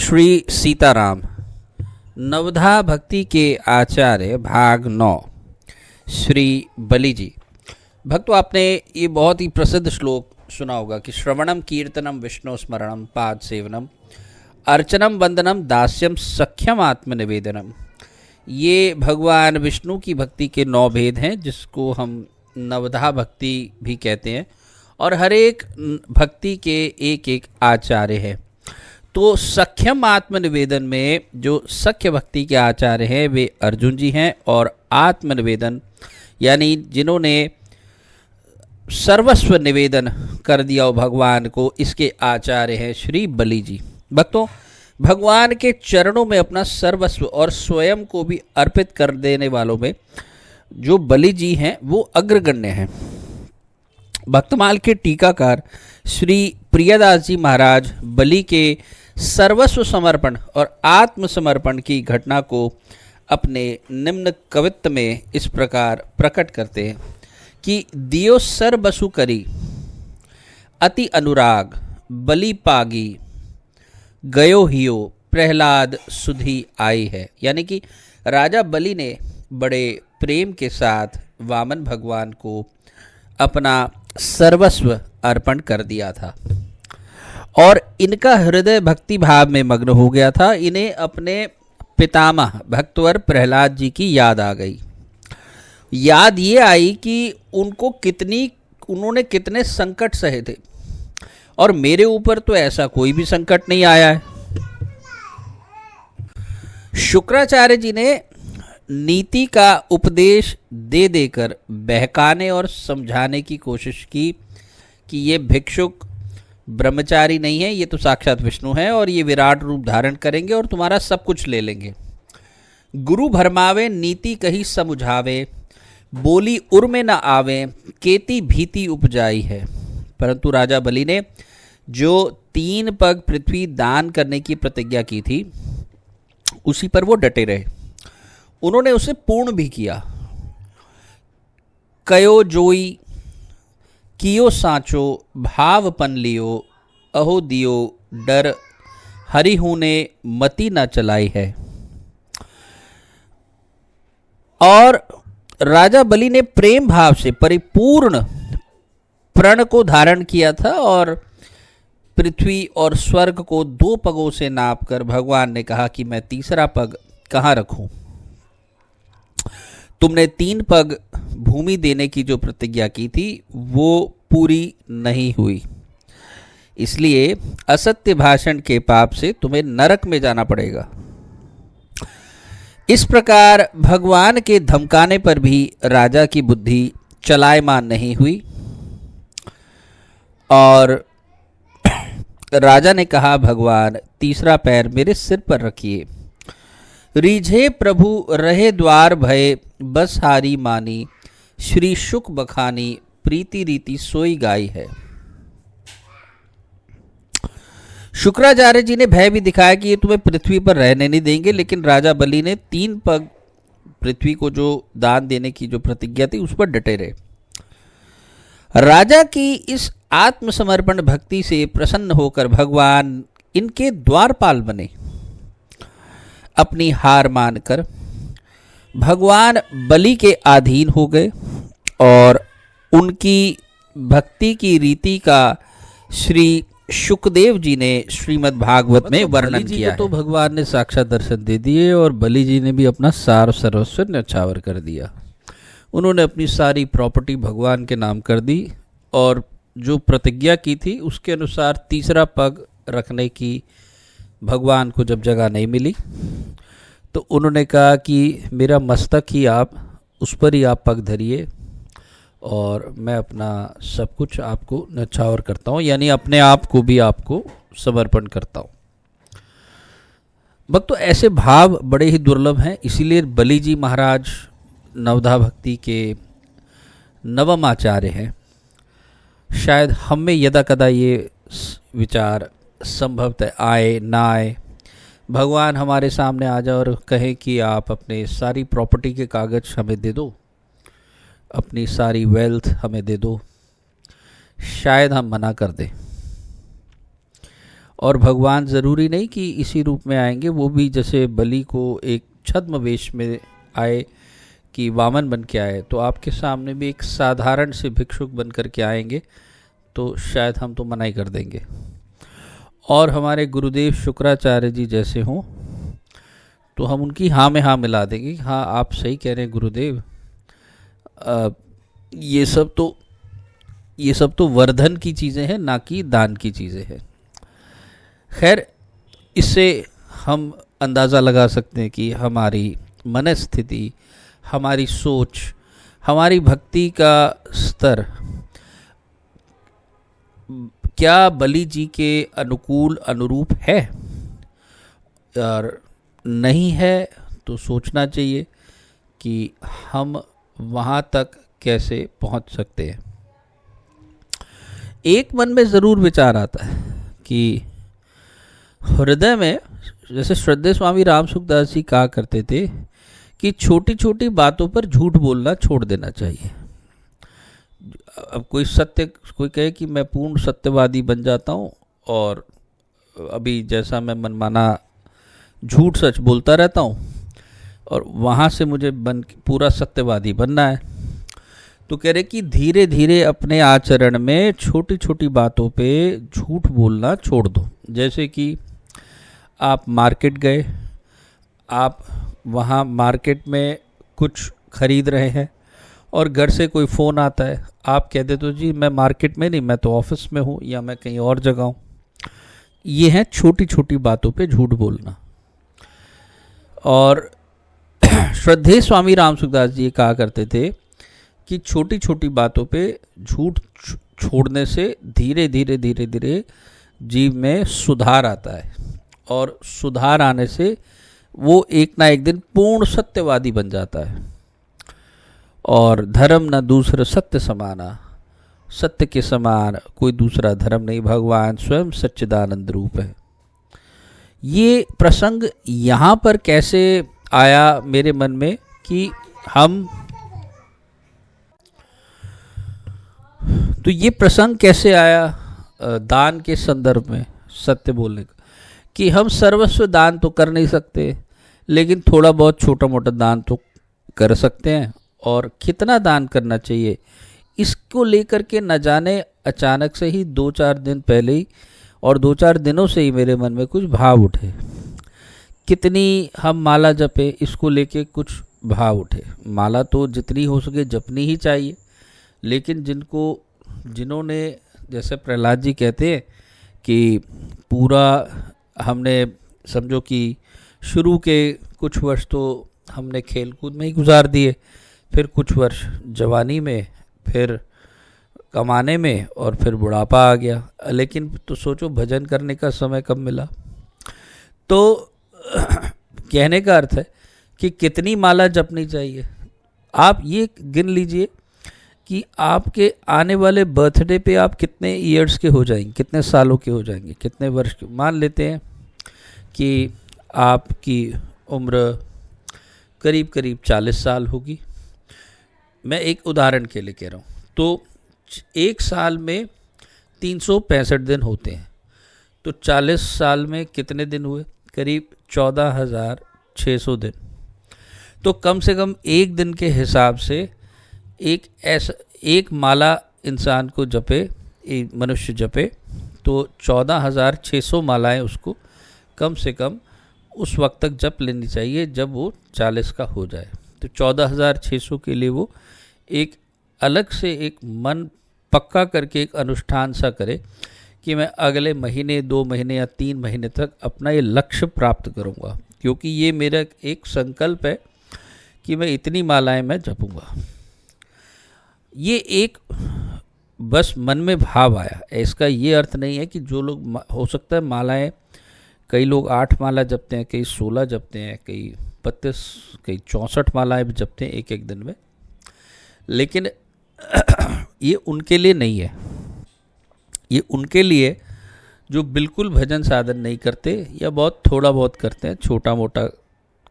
श्री सीताराम नवधा भक्ति के आचार्य भाग 9 श्री बलि जी। भक्तों, आपने ये बहुत ही प्रसिद्ध श्लोक सुना होगा कि श्रवणम कीर्तनम विष्णु स्मरणम पाद सेवनम अर्चनम वंदनम दास्यम सख्यम आत्मनिवेदनम। ये भगवान विष्णु की भक्ति के 9 भेद हैं, जिसको हम नवधा भक्ति भी कहते हैं, और हर एक भक्ति के एक एक आचार्य है। तो सख्यम आत्मनिवेदन में जो सख्य भक्ति के आचार्य हैं वे अर्जुन जी हैं, और आत्मनिवेदन यानी जिन्होंने सर्वस्व निवेदन कर दिया हो भगवान को, इसके आचार्य हैं श्री बलि जी। भक्तों, भगवान के चरणों में अपना सर्वस्व और स्वयं को भी अर्पित कर देने वालों में जो बलि जी हैं वो अग्रगण्य हैं। भक्तमाल के टीकाकार श्री प्रियदास जी महाराज बलि के सर्वस्व समर्पण और आत्मसमर्पण की घटना को अपने निम्न कवित्त में इस प्रकार प्रकट करते हैं कि दियो सर बसु करी अति अनुराग बलि पागी गयो हियो प्रहलाद सुधी आई है। यानी कि राजा बलि ने बड़े प्रेम के साथ वामन भगवान को अपना सर्वस्व अर्पण कर दिया था और इनका हृदय भक्ति भाव में मग्न हो गया था। इन्हें अपने पितामह भक्तवर प्रहलाद जी की याद आ गई। याद ये आई कि उन्होंने कितने संकट सहे थे और मेरे ऊपर तो ऐसा कोई भी संकट नहीं आया है। शुक्राचार्य जी ने नीति का उपदेश दे देकर बहकाने और समझाने की कोशिश की कि ये भिक्षुक ब्रह्मचारी नहीं है, ये तो साक्षात विष्णु है और ये विराट रूप धारण करेंगे और तुम्हारा सब कुछ ले लेंगे। गुरु भरमावे नीति कही समुझावे बोली उर में न आवे केती भीति उपजाई है। परंतु राजा बलि ने जो 3 पग पृथ्वी दान करने की प्रतिज्ञा की थी उसी पर वो डटे रहे। उन्होंने उसे पूर्ण भी किया। कयो जोई कियो सांचो भावपन लियो अहो दियो डर हरिहु ने मति न चलाई है। और राजा बलि ने प्रेम भाव से परिपूर्ण प्रण को धारण किया था और पृथ्वी और स्वर्ग को 2 पगों से नापकर भगवान ने कहा कि मैं तीसरा पग कहाँ रखूं। तुमने 3 पग भूमि देने की जो प्रतिज्ञा की थी वो पूरी नहीं हुई, इसलिए असत्य भाषण के पाप से तुम्हें नरक में जाना पड़ेगा। इस प्रकार भगवान के धमकाने पर भी राजा की बुद्धि चलायमान नहीं हुई और राजा ने कहा, भगवान तीसरा पैर मेरे सिर पर रखिए। रीझे प्रभु रहे द्वार भय बस हारी मानी श्री शुक बखानी प्रीति रीति सोई गाई है। शुक्राचार्य जी ने भय भी दिखाया कि ये तुम्हें पृथ्वी पर रहने नहीं देंगे, लेकिन राजा बलि ने 3 पग पृथ्वी को जो दान देने की जो प्रतिज्ञा थी उस पर डटे रहे। राजा की इस आत्मसमर्पण भक्ति से प्रसन्न होकर भगवान इनके द्वारपाल बने। अपनी हार मानकर भगवान बलि के अधीन हो गए और उनकी भक्ति की रीति का श्री शुकदेव जी ने श्रीमद् भागवत में वर्णन किया है। तो भगवान ने साक्षात दर्शन दे दिए और बलि जी ने भी अपना सार सर्वस्व न्यौछावर कर दिया। उन्होंने अपनी सारी प्रॉपर्टी भगवान के नाम कर दी और जो प्रतिज्ञा की थी उसके अनुसार तीसरा पग रखने की भगवान को जब जगह नहीं मिली तो उन्होंने कहा कि मेरा मस्तक ही आप, उस पर ही आप पग धरिए और मैं अपना सब कुछ आपको न्यौछावर करता हूँ, यानी अपने आप को भी आपको समर्पण करता हूँ। भक्तों, ऐसे भाव बड़े ही दुर्लभ हैं, इसीलिए बलि जी महाराज नवधा भक्ति के नवम आचार्य हैं। शायद हम में यदा कदा ये विचार संभवतः आए ना आए, भगवान हमारे सामने आ जाए और कहे कि आप अपने सारी प्रॉपर्टी के कागज हमें दे दो, अपनी सारी वेल्थ हमें दे दो, शायद हम मना कर दें। और भगवान ज़रूरी नहीं कि इसी रूप में आएंगे, वो भी जैसे बलि को एक छद्म वेश में आए कि वामन बन के आए, तो आपके सामने भी एक साधारण से भिक्षुक बन कर के आएंगे तो शायद हम तो मना ही कर देंगे। और हमारे गुरुदेव शुक्राचार्य जी जैसे हों तो हम उनकी हाँ में हाँ मिला देंगे, हाँ आप सही कह रहे हैं गुरुदेव, ये सब तो वर्धन की चीज़ें हैं, ना कि दान की चीज़ें हैं। खैर, इससे हम अंदाज़ा लगा सकते हैं कि हमारी मनस्थिति, हमारी सोच, हमारी भक्ति का स्तर क्या बलि जी के अनुकूल अनुरूप है, और नहीं है तो सोचना चाहिए कि हम वहाँ तक कैसे पहुँच सकते हैं। एक मन में ज़रूर विचार आता है कि हृदय में, जैसे श्रद्धेय स्वामी राम सुखदास जी कहा करते थे कि छोटी छोटी बातों पर झूठ बोलना छोड़ देना चाहिए। अब कोई कहे कि मैं पूर्ण सत्यवादी बन जाता हूँ और अभी जैसा मैं मनमाना झूठ सच बोलता रहता हूँ और वहाँ से मुझे पूरा सत्यवादी बनना है, तो कह रहे कि धीरे धीरे अपने आचरण में छोटी छोटी बातों पे झूठ बोलना छोड़ दो। जैसे कि आप मार्केट गए, आप वहाँ मार्केट में कुछ खरीद रहे हैं और घर से कोई फ़ोन आता है, आप कह देते हो जी मैं मार्केट में नहीं, मैं तो ऑफिस में हूँ या मैं कहीं और जगह हूँ। ये है छोटी छोटी बातों पे झूठ बोलना। और श्रद्धेय स्वामी राम सुखदास जी कहा करते थे कि छोटी छोटी बातों पे झूठ छोड़ने से धीरे धीरे धीरे धीरे जीव में सुधार आता है, और सुधार आने से वो एक ना एक दिन पूर्ण सत्यवादी बन जाता है। और धर्म न दूसरा सत्य समाना, सत्य के समान कोई दूसरा धर्म नहीं, भगवान स्वयं सच्चिदानंद रूप है। ये प्रसंग यहाँ पर कैसे आया मेरे मन में कि तो ये प्रसंग कैसे आया दान के संदर्भ में, सत्य बोलने का, कि हम सर्वस्व दान तो कर नहीं सकते, लेकिन थोड़ा बहुत छोटा मोटा दान तो कर सकते हैं। और कितना दान करना चाहिए इसको लेकर के न जाने अचानक से ही 2-4 दिन पहले ही और 2-4 दिनों से ही मेरे मन में कुछ भाव उठे। कितनी हम माला जपे इसको लेके कुछ भाव उठे। माला तो जितनी हो सके जपनी ही चाहिए, लेकिन जिन्होंने जैसे प्रहलाद जी कहते हैं कि पूरा हमने समझो कि शुरू के कुछ वर्ष तो हमने खेल कूद में ही गुजार दिए, फिर कुछ वर्ष जवानी में, फिर कमाने में, और फिर बुढ़ापा आ गया। लेकिन तो सोचो भजन करने का समय कब मिला। तो कहने का अर्थ है कि कितनी माला जपनी चाहिए। आप ये गिन लीजिए कि आपके आने वाले बर्थडे पे आप कितने ईयर्स के हो जाएंगे, कितने सालों के हो जाएंगे, कितने वर्ष के। मान लेते हैं कि आपकी उम्र करीब करीब 40 साल होगी, मैं एक उदाहरण के लिए कह रहा हूँ। तो एक साल में 365 दिन होते हैं, तो 40 साल में कितने दिन हुए? करीब 14,600 दिन। तो कम से कम एक दिन के हिसाब से एक माला इंसान को जपे, एक मनुष्य जपे, तो 14,600 मालाएं उसको कम से कम उस वक्त तक जप लेनी चाहिए जब वो 40 का हो जाए। तो 14,600 के लिए वो एक अलग से एक मन पक्का करके एक अनुष्ठान सा करे कि मैं अगले महीने, 2 महीने या 3 महीने तक अपना ये लक्ष्य प्राप्त करूँगा, क्योंकि ये मेरा एक संकल्प है कि मैं इतनी मालाएं मैं जपूँगा। ये एक बस मन में भाव आया। इसका ये अर्थ नहीं है कि जो लोग, हो सकता है मालाएं, कई लोग 8 माला जपते हैं, कई 16 जपते हैं, कई 32, कई 64 मालाएं भी जपते हैं एक एक दिन में, लेकिन ये उनके लिए नहीं है। ये उनके लिए जो बिल्कुल भजन साधन नहीं करते या बहुत थोड़ा बहुत करते हैं, छोटा मोटा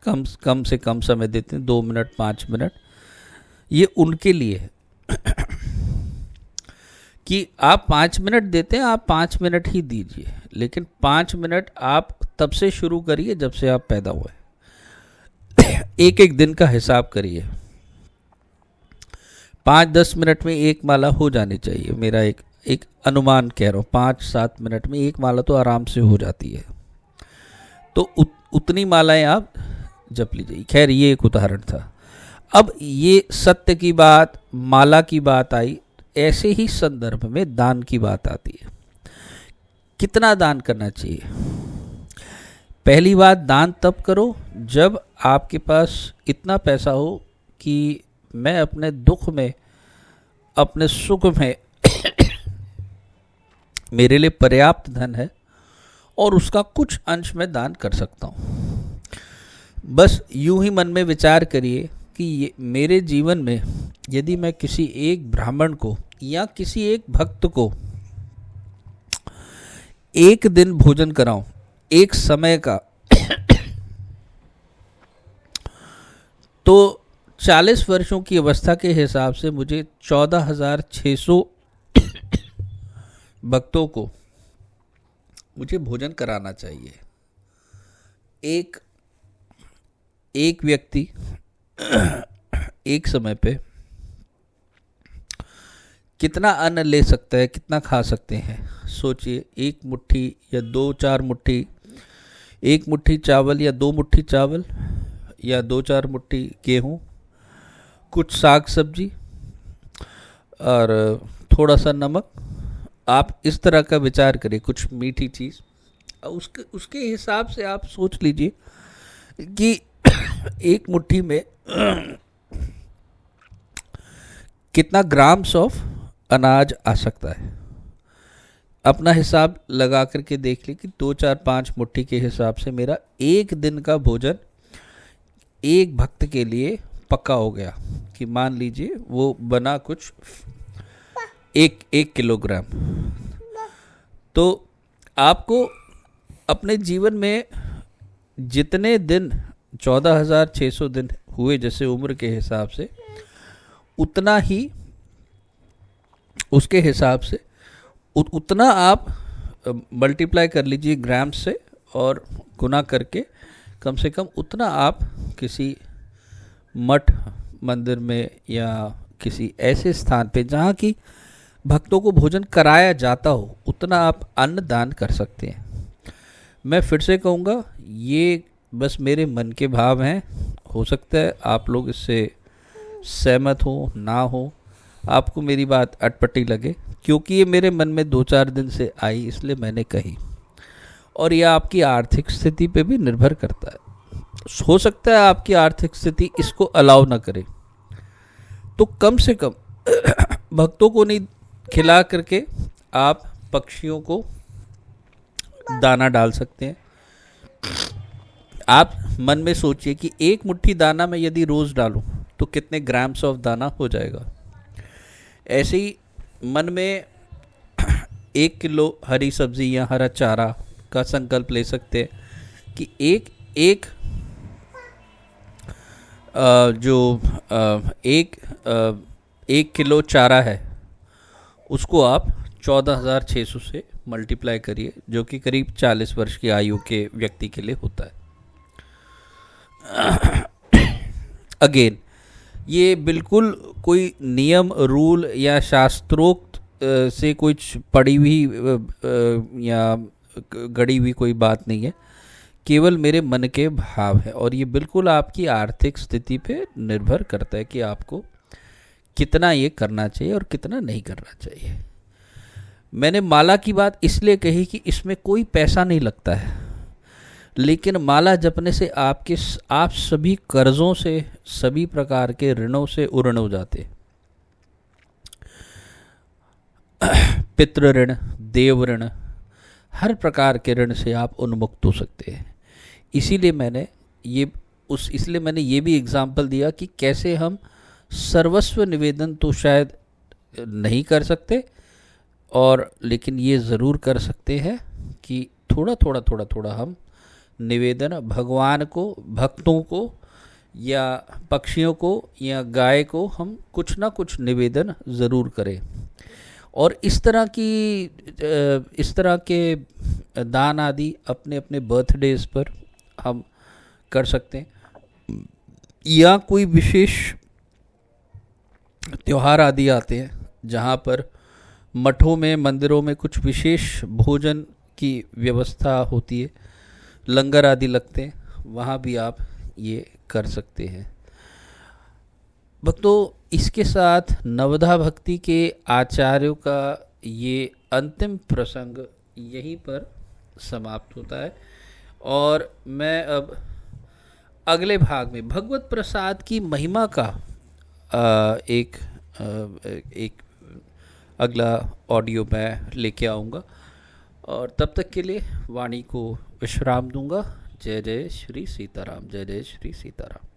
कम से कम समय देते हैं, 2 मिनट 5 मिनट, ये उनके लिए है। कि आप 5 मिनट देते हैं, आप 5 मिनट ही दीजिए, लेकिन 5 मिनट आप तब से शुरू करिए जब से आप पैदा हुए। एक एक दिन का हिसाब करिए। 5-10 मिनट में एक माला हो जानी चाहिए। मेरा एक अनुमान कह रहा हूँ, 5-7 मिनट में एक माला तो आराम से हो जाती है। तो उतनी मालाएं आप जप लीजिए। खैर ये एक उदाहरण था। अब ये सत्य की बात, माला की बात आई, ऐसे ही संदर्भ में दान की बात आती है। कितना दान करना चाहिए? पहली बात, दान तब करो जब आपके पास इतना पैसा हो कि मैं अपने दुख में, अपने सुख में मेरे लिए पर्याप्त धन है और उसका कुछ अंश मैं दान कर सकता हूँ। बस यूं ही मन में विचार करिए कि ये मेरे जीवन में यदि मैं किसी एक ब्राह्मण को या किसी एक भक्त को एक दिन भोजन कराऊं, एक समय का, तो 40 वर्षों की अवस्था के हिसाब से मुझे 14,600 भक्तों को मुझे भोजन कराना चाहिए। एक व्यक्ति एक समय पे कितना अन्न ले सकता है, कितना खा सकते हैं? सोचिए। एक मुट्ठी या 2-4 मुट्ठी, एक मुट्ठी चावल या 2 मुट्ठी चावल या 2-4 मुट्ठी गेहूँ, कुछ साग सब्जी और थोड़ा सा नमक। आप इस तरह का विचार करिए, कुछ मीठी चीज़। उसके हिसाब से आप सोच लीजिए कि एक मुट्ठी में कितना ग्राम्स ऑफ अनाज आ सकता है। अपना हिसाब लगा करके देख ली कि 2-4-5 मुट्ठी के हिसाब से मेरा एक दिन का भोजन एक भक्त के लिए पक्का हो गया। कि मान लीजिए वो बना कुछ 1 किलोग्राम। तो आपको अपने जीवन में जितने दिन 14,600 दिन हुए जैसे उम्र के हिसाब से, उतना ही उसके हिसाब से उतना आप मल्टीप्लाई कर लीजिए ग्राम से और गुना करके कम से कम उतना आप किसी मठ मंदिर में या किसी ऐसे स्थान पे जहाँ की भक्तों को भोजन कराया जाता हो, उतना आप अन्न दान कर सकते हैं। मैं फिर से कहूँगा, ये बस मेरे मन के भाव हैं। हो सकता है आप लोग इससे सहमत हो ना हो, आपको मेरी बात अटपटी लगे, क्योंकि ये मेरे मन में 2-4 दिन से आई इसलिए मैंने कही। और यह आपकी आर्थिक स्थिति पे भी निर्भर करता है। हो सकता है आपकी आर्थिक स्थिति इसको अलाउ ना करे, तो कम से कम भक्तों को नहीं खिला करके आप पक्षियों को दाना डाल सकते हैं। आप मन में सोचिए कि एक मुट्ठी दाना मैं यदि रोज़ डालूं तो कितने ग्राम्स ऑफ दाना हो जाएगा। ऐसे ही मन में 1 किलो हरी सब्जी या हरा चारा का संकल्प ले सकते हैं कि एक किलो चारा है उसको आप 14,600 से मल्टीप्लाई करिए, जो कि करीब 40 वर्ष की आयु के व्यक्ति के लिए होता है। अगेन, ये बिल्कुल कोई नियम, रूल या शास्त्रोक्त से कुछ पड़ी हुई या गढ़ी हुई कोई बात नहीं है, केवल मेरे मन के भाव है। और ये बिल्कुल आपकी आर्थिक स्थिति पे निर्भर करता है कि आपको कितना ये करना चाहिए और कितना नहीं करना चाहिए। मैंने माला की बात इसलिए कही कि इसमें कोई पैसा नहीं लगता है, लेकिन माला जपने से आप सभी कर्जों से, सभी प्रकार के ऋणों से उऋण हो जाते। पितृ ऋण, देव ऋण, हर प्रकार के ऋण से आप उन्मुक्त हो सकते हैं। इसीलिए मैंने ये भी एग्जाम्पल दिया कि कैसे हम सर्वस्व निवेदन तो शायद नहीं कर सकते, और लेकिन ये ज़रूर कर सकते हैं कि थोड़ा थोड़ा हम निवेदन भगवान को, भक्तों को या पक्षियों को या गाय को हम कुछ ना कुछ निवेदन ज़रूर करें। और इस तरह के दान आदि अपने अपने बर्थडेज पर हम कर सकते हैं, या कोई विशेष त्योहार आदि आते हैं जहाँ पर मठों में, मंदिरों में कुछ विशेष भोजन की व्यवस्था होती है, लंगर आदि लगते हैं, वहाँ भी आप ये कर सकते हैं। भक्तों, इसके साथ नवधा भक्ति के आचार्यों का ये अंतिम प्रसंग यहीं पर समाप्त होता है, और मैं अब अगले भाग में भगवत प्रसाद की महिमा का एक अगला ऑडियो मैं लेके आऊँगा, और तब तक के लिए वाणी को विश्राम दूंगा। जय जय श्री सीताराम, जय जय श्री सीताराम।